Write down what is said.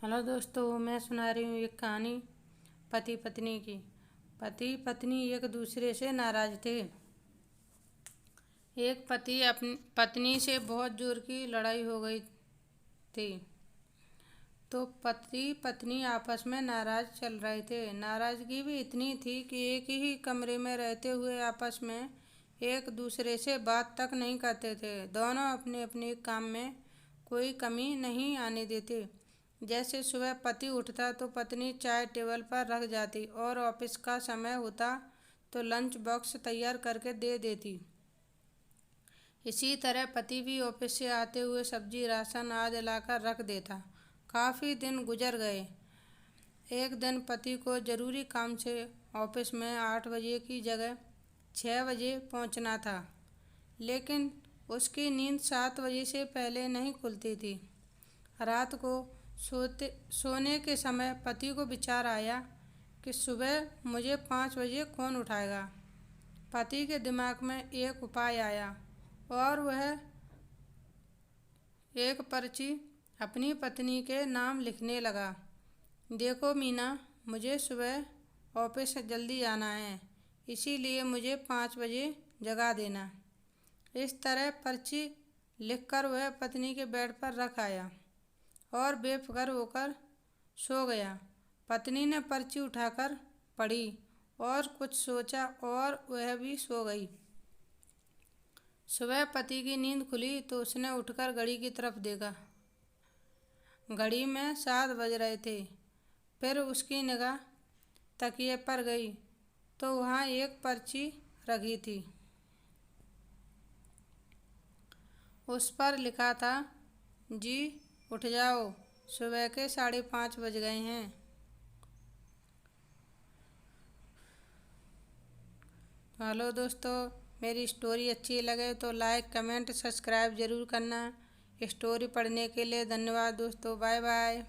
Hello दोस्तों, मैं सुना रही हूँ एक कहानी पति पत्नी की। पति पत्नी एक दूसरे से नाराज थे। एक पति अपनी पत्नी से बहुत जोर की लड़ाई हो गई थी। तो पति पत्नी आपस में नाराज चल रहे थे। नाराजगी भी इतनी थी कि एक ही कमरे में रहते हुए आपस में एक दूसरे से बात तक नहीं करते थे। दोनों अपने अपने काम में कोई कमी नहीं आने देते। जैसे सुबह पति उठता तो पत्नी चाय टेबल पर रख जाती और ऑफिस का समय होता तो लंच बॉक्स तैयार करके दे देती। इसी तरह पति भी ऑफिस से आते हुए सब्जी राशन आदि लाकर रख देता। काफ़ी दिन गुजर गए। एक दिन पति को ज़रूरी काम से ऑफिस में 8 बजे की जगह 6 बजे पहुंचना था, लेकिन उसकी नींद 7 बजे से पहले नहीं खुलती थी। रात को सोने के समय पति को विचार आया कि सुबह मुझे 5 बजे कौन उठाएगा। पति के दिमाग में एक उपाय आया और वह एक पर्ची अपनी पत्नी के नाम लिखने लगा। देखो मीना, मुझे सुबह ऑफिस जल्दी जाना है, इसीलिए मुझे 5 बजे जगा देना। इस तरह पर्ची लिखकर वह पत्नी के बेड पर रख आया और बेफिक्र होकर सो गया। पत्नी ने पर्ची उठाकर पढ़ी और कुछ सोचा और वह भी सो गई। सुबह पति की नींद खुली तो उसने उठकर घड़ी की तरफ देखा। घड़ी में 7 बज रहे थे। फिर उसकी निगाह तकिए पर गई तो वहाँ एक पर्ची रखी थी। उस पर लिखा था, जी उठ जाओ, सुबह के 5:30 बज गए हैं। हेलो दोस्तों, मेरी स्टोरी अच्छी लगे तो लाइक कमेंट सब्सक्राइब ज़रूर करना। स्टोरी पढ़ने के लिए धन्यवाद दोस्तों। Bye bye.